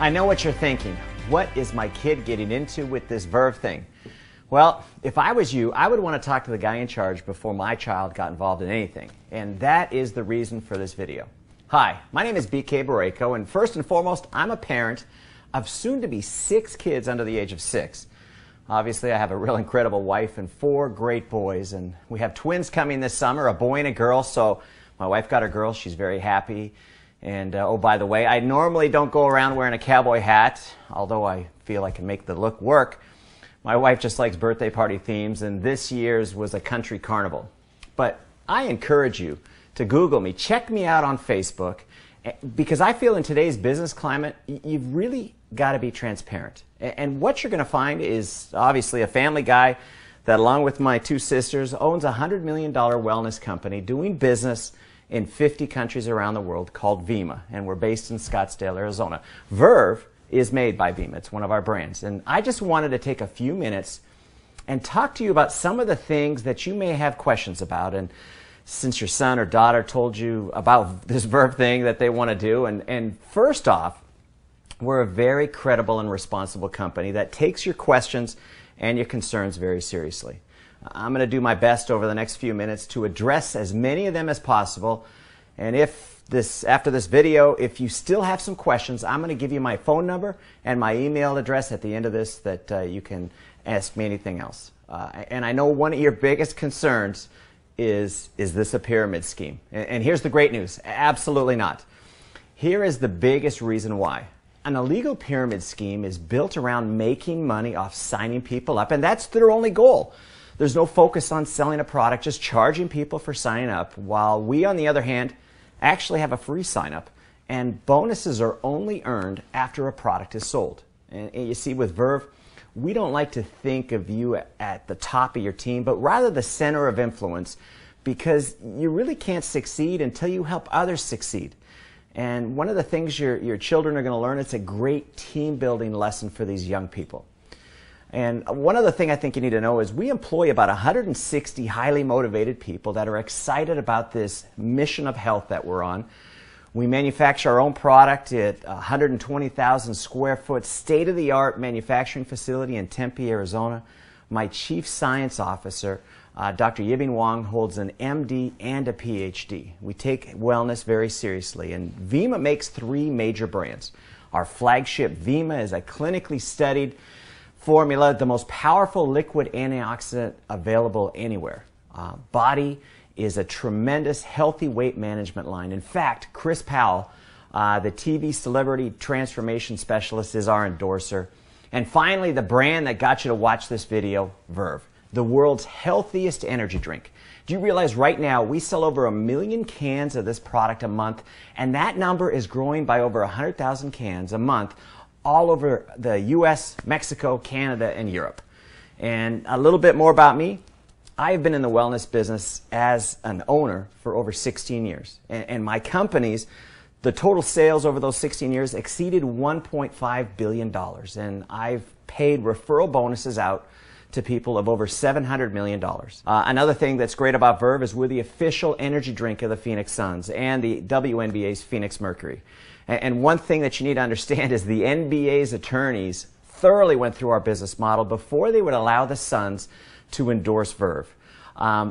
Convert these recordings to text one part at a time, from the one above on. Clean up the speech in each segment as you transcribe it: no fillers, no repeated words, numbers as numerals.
I know what you're thinking. What is my kid getting into with this Verve thing? Well, if I was you, I would want to talk to the guy in charge before my child got involved in anything. And that is the reason for this video. Hi, my name is BK Boreyko, and first and foremost, I'm a parent of soon-to-be 6 kids under the age of 6. Obviously, I have a real incredible wife and 4 great boys, and we have twins coming this summer, a boy and a girl, so my wife got her girl. She's very happy. And, oh, by the way, I normally don't go around wearing a cowboy hat, although I feel I can make the look work. My wife just likes birthday party themes, and this year's was a country carnival. But I encourage you to Google me, check me out on Facebook, because I feel in today's business climate, you've really got to be transparent. And what you're going to find is obviously a family guy that, along with my 2 sisters, owns a $100 million wellness company doing business in 50 countries around the world called Vemma, and we're based in Scottsdale, Arizona. Verve is made by Vemma. It's one of our brands. And I just wanted to take a few minutes and talk to you about some of the things that you may have questions about. And since your son or daughter told you about this Verve thing that they want to do, and first off, we're a very credible and responsible company that takes your questions and your concerns very seriously. I'm going to do my best over the next few minutes to address as many of them as possible. And after this video, if you still have some questions, I'm going to give you my phone number and my email address at the end of this that you can ask me anything else. And I know one of your biggest concerns is this a pyramid scheme? And here's the great news. Absolutely not. Here is the biggest reason why. An illegal pyramid scheme is built around making money off signing people up, and that's their only goal. There's no focus on selling a product, just charging people for signing up, while we, on the other hand, actually have a free sign-up, and bonuses are only earned after a product is sold. And you see, with Verve, we don't like to think of you at the top of your team, but rather the center of influence, because you really can't succeed until you help others succeed. And one of the things your children are going to learn, it's a great team-building lesson for these young people. And one other thing I think you need to know is we employ about 160 highly motivated people that are excited about this mission of health that we're on. We manufacture our own product at a 120,000 square foot state-of-the-art manufacturing facility in Tempe, Arizona. My chief science officer, Dr. Yibing Wang, holds an MD and a PhD. We take wellness very seriously, and Vemma makes 3 major brands. Our flagship Vemma is a clinically studied formula, the most powerful liquid antioxidant available anywhere. Body is a tremendous healthy weight management line. In fact, Chris Powell, the TV celebrity transformation specialist, is our endorser. And finally, the brand that got you to watch this video, Verve, the world's healthiest energy drink. Do you realize right now we sell over 1 million cans of this product a month, and that number is growing by over 100,000 cans a month all over the US, Mexico, Canada, and Europe. And a little bit more about me. I've been in the wellness business as an owner for over 16 years. And my companies, the total sales over those 16 years exceeded $1.5 billion. And I've paid referral bonuses out to people of over $700 million. Another thing that's great about Verve is we're the official energy drink of the Phoenix Suns and the WNBA's Phoenix Mercury. And one thing that you need to understand is the NBA's attorneys thoroughly went through our business model before they would allow the Suns to endorse Verve.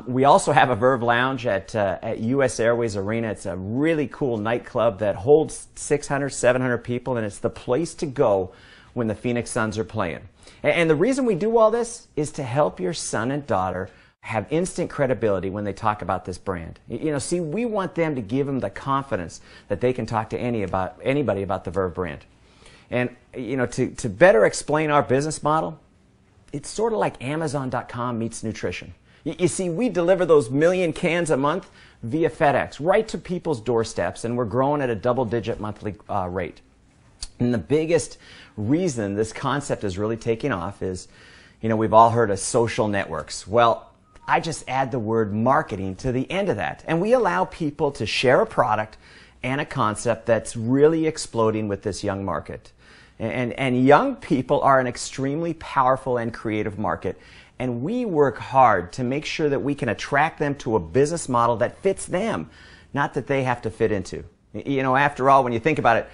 We also have a Verve Lounge at US Airways Arena. It's a really cool nightclub that holds 600, 700 people, and it's the place to go when the Phoenix Suns are playing. And the reason we do all this is to help your son and daughter have instant credibility when they talk about this brand. You know, see, we want them to give them the confidence that they can talk to anybody about the Verve brand. And, you know, to better explain our business model, it's sort of like Amazon.com meets nutrition. You see, we deliver those 1 million cans a month via FedEx right to people's doorsteps, and we're growing at a double-digit monthly rate. And the biggest reason this concept is really taking off is, you know, we've all heard of social networks. Well, I just add the word marketing to the end of that. And we allow people to share a product and a concept that's really exploding with this young market. And young people are an extremely powerful and creative market. And we work hard to make sure that we can attract them to a business model that fits them, not that they have to fit into. You know, after all, when you think about it,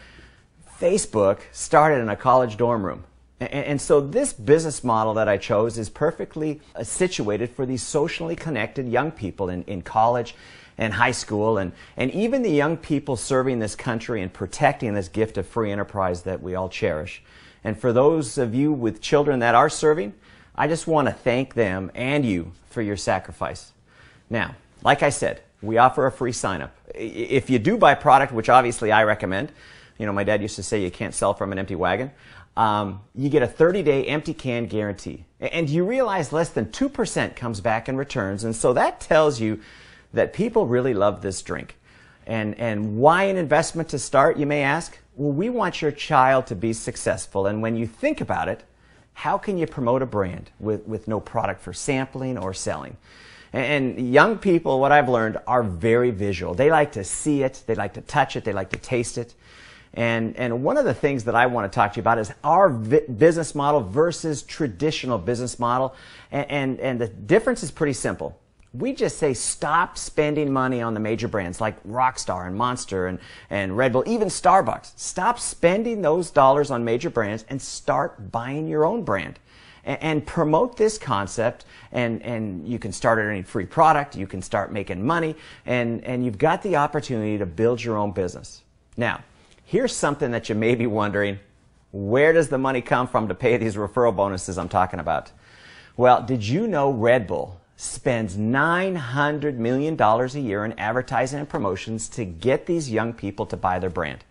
Facebook started in a college dorm room. And so this business model that I chose is perfectly situated for these socially connected young people in college and high school, and even the young people serving this country and protecting this gift of free enterprise that we all cherish. And for those of you with children that are serving, I just want to thank them and you for your sacrifice. Now, like I said, we offer a free sign-up. If you do buy product, which obviously I recommend, you know, my dad used to say you can't sell from an empty wagon, you get a 30-day empty can guarantee. And you realize less than 2% comes back in returns, and so that tells you that people really love this drink. And why an investment to start, you may ask? Well, we want your child to be successful, and when you think about it, how can you promote a brand with no product for sampling or selling? And young people, what I've learned, are very visual. They like to see it, they like to touch it, they like to taste it. And one of the things that I want to talk to you about is our business model versus traditional business model. And the difference is pretty simple. We just say stop spending money on the major brands like Rockstar and Monster and Red Bull, even Starbucks. Stop spending those dollars on major brands and start buying your own brand. And promote this concept, and you can start earning free product, you can start making money, and you've got the opportunity to build your own business. Now, here's something that you may be wondering, where does the money come from to pay these referral bonuses I'm talking about? Well, did you know Red Bull spends $900 million a year in advertising and promotions to get these young people to buy their brand?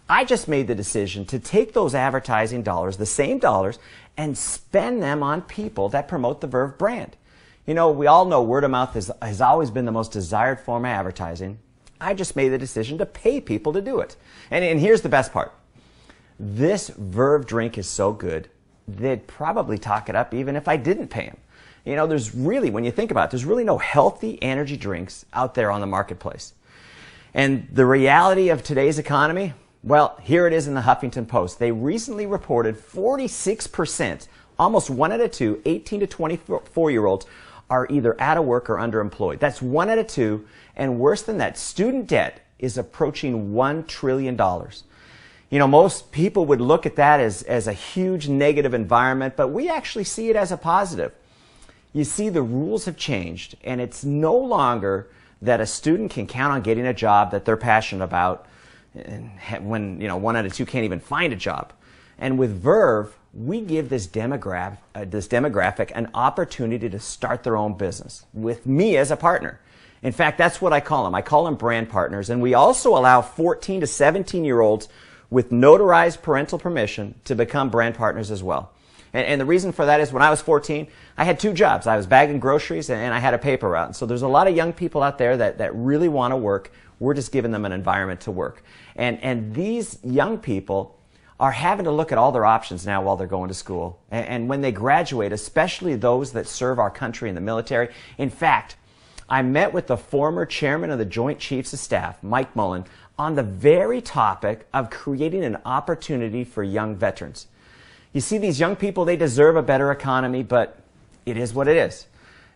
I just made the decision to take those advertising dollars, the same dollars, and spend them on people that promote the Verve brand. You know, we all know word of mouth has always been the most desired form of advertising. I just made the decision to pay people to do it. And here's the best part. This Verve drink is so good, they'd probably talk it up even if I didn't pay them. You know, there's really, when you think about it, there's really no healthy energy drinks out there on the marketplace. And the reality of today's economy, well, here it is in the Huffington Post. They recently reported 46%, almost 1 out of 2, 18 to 24-year-olds are either out of work or underemployed. That's 1 out of 2, and worse than that, student debt is approaching $1 trillion. You know, most people would look at that as a huge negative environment, but we actually see it as a positive. You see, the rules have changed, and it's no longer that a student can count on getting a job that they're passionate about when, you know, 1 out of 2 can't even find a job. And with Verve, we give this demographic an opportunity to start their own business with me as a partner. In fact, that's what I call them. I call them brand partners. And we also allow 14 to 17-year-olds with notarized parental permission to become brand partners as well. And the reason for that is when I was 14, I had 2 jobs. I was bagging groceries and I had a paper route. And so there's a lot of young people out there that really want to work. We're just giving them an environment to work. And these young people are having to look at all their options now while they're going to school. And when they graduate, especially those that serve our country in the military. In fact, I met with the former chairman of the Joint Chiefs of Staff, Mike Mullen, on the very topic of creating an opportunity for young veterans. You see, these young people, they deserve a better economy, but it is what it is.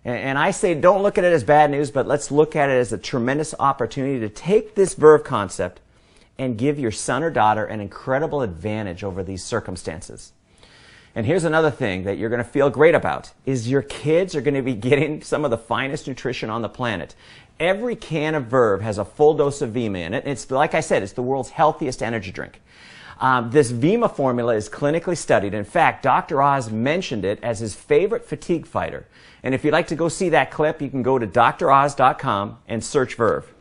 And I say don't look at it as bad news, but let's look at it as a tremendous opportunity to take this Verve concept and give your son or daughter an incredible advantage over these circumstances. And here's another thing that you're going to feel great about, is your kids are going to be getting some of the finest nutrition on the planet. Every can of Verve has a full dose of Vima in it. It's, like I said, it's the world's healthiest energy drink. This Vima formula is clinically studied. In fact, Dr. Oz mentioned it as his favorite fatigue fighter. And if you'd like to go see that clip, you can go to droz.com and search Verve.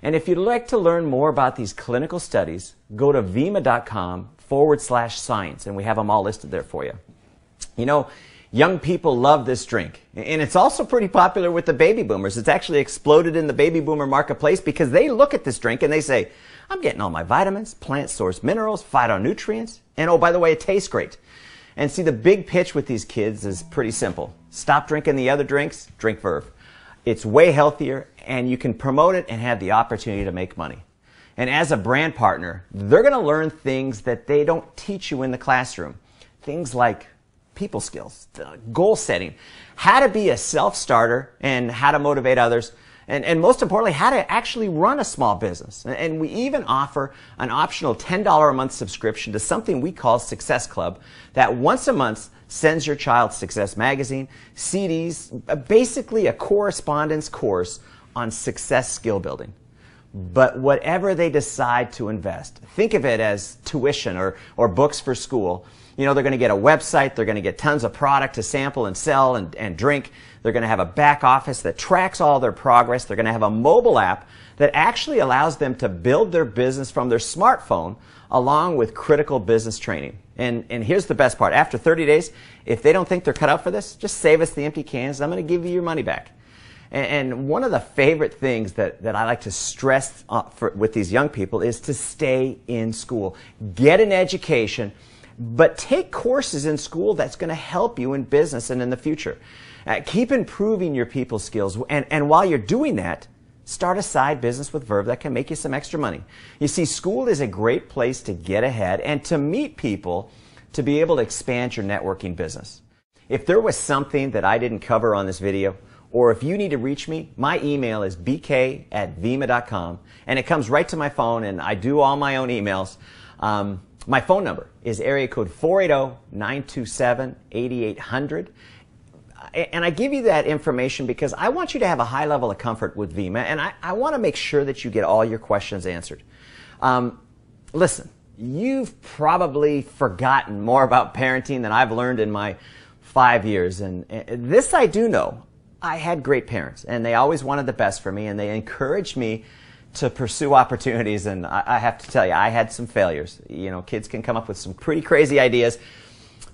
And if you'd like to learn more about these clinical studies, go to vima.com/science, and we have them all listed there for you. You know, young people love this drink, and it's also pretty popular with the baby boomers. It's actually exploded in the baby boomer marketplace because they look at this drink and they say, I'm getting all my vitamins, plant source minerals, phytonutrients, and oh, by the way, it tastes great. And see, the big pitch with these kids is pretty simple. Stop drinking the other drinks, drink Verve. It's way healthier, and you can promote it and have the opportunity to make money. And as a brand partner, they're going to learn things that they don't teach you in the classroom. Things like people skills, goal setting, how to be a self-starter, and how to motivate others, and most importantly, how to actually run a small business. And we even offer an optional $10 a month subscription to something we call Success Club that once a month sends your child Success Magazine, CDs, basically a correspondence course on success skill building. But whatever they decide to invest, think of it as tuition or books for school. You know, they're going to get a website, they're going to get tons of product to sample and sell and drink. They're going to have a back office that tracks all their progress. They're going to have a mobile app that actually allows them to build their business from their smartphone along with critical business training. And here's the best part. After 30 days, if they don't think they're cut out for this, just save us the empty cans. I'm going to give you your money back. And one of the favorite things that I like to stress with these young people is to stay in school. Get an education, but take courses in school that's going to help you in business and in the future. Keep improving your people skills. And while you're doing that, start a side business with Verve that can make you some extra money. You see, school is a great place to get ahead and to meet people to be able to expand your networking business. If there was something that I didn't cover on this video, or if you need to reach me, my email is bk@vemma.com, and it comes right to my phone, and I do all my own emails. My phone number is area code 480-927-8800. And I give you that information because I want you to have a high level of comfort with Vemma, and I want to make sure that you get all your questions answered. Listen, you've probably forgotten more about parenting than I've learned in my 5 years, and this I do know. I had great parents, and they always wanted the best for me, and they encouraged me to pursue opportunities, and I have to tell you, I had some failures. You know, kids can come up with some pretty crazy ideas,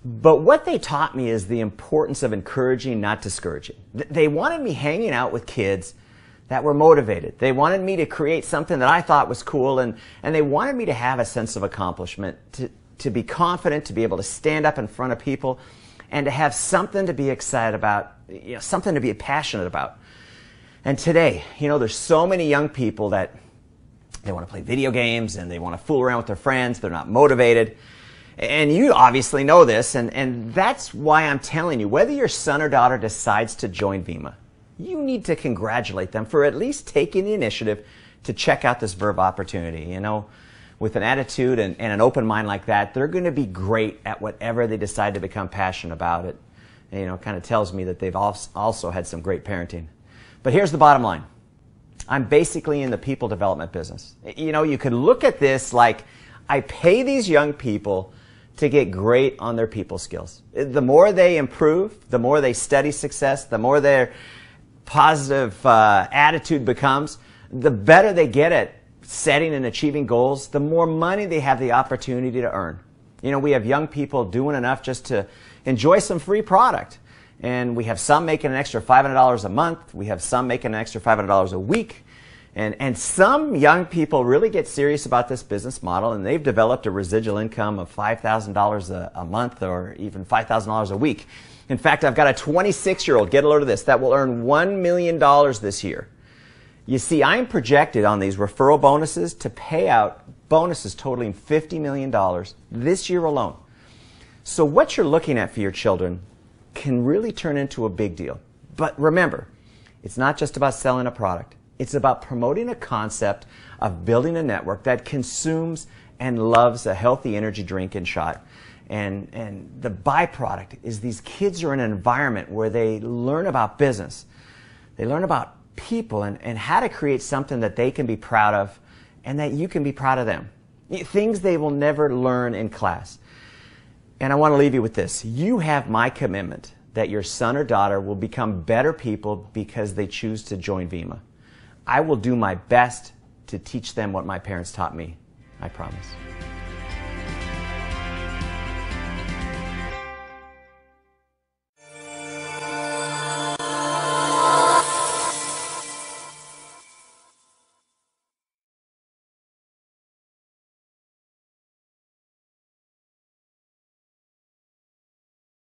but what they taught me is the importance of encouraging, not discouraging. They wanted me hanging out with kids that were motivated. They wanted me to create something that I thought was cool, and they wanted me to have a sense of accomplishment, to be confident, to be able to stand up in front of people, and to have something to be excited about, you know, something to be passionate about. And today, you know, there's so many young people that they want to play video games and they want to fool around with their friends. They're not motivated. And you obviously know this, and that's why I'm telling you, whether your son or daughter decides to join Vemma, you need to congratulate them for at least taking the initiative to check out this Verve opportunity. You know, with an attitude and an open mind like that, they're going to be great at whatever they decide to become passionate about it. And, you know, it kind of tells me that they've also had some great parenting. But here's the bottom line. I'm basically in the people development business. You know, you could look at this like I pay these young people to get great on their people skills. The more they improve, the more they study success, the more their positive attitude becomes, the better they get at setting and achieving goals, the more money they have the opportunity to earn. You know, we have young people doing enough just to enjoy some free product. And we have some making an extra $500 a month. We have some making an extra $500 a week. And some young people really get serious about this business model, and they've developed a residual income of $5,000 a month or even $5,000 a week. In fact, I've got a 26-year-old, get a load of this, that will earn $1 million this year. You see, I'm projected on these referral bonuses to pay out bonuses totaling $50 million this year alone. So what you're looking at for your children can really turn into a big deal. But remember, it's not just about selling a product. It's about promoting a concept of building a network that consumes and loves a healthy energy drink and shot. And the byproduct is these kids are in an environment where they learn about business. They learn about people and how to create something that they can be proud of and that you can be proud of them. Things they will never learn in class. And I want to leave you with this. You have my commitment that your son or daughter will become better people because they choose to join Vemma. I will do my best to teach them what my parents taught me. I promise.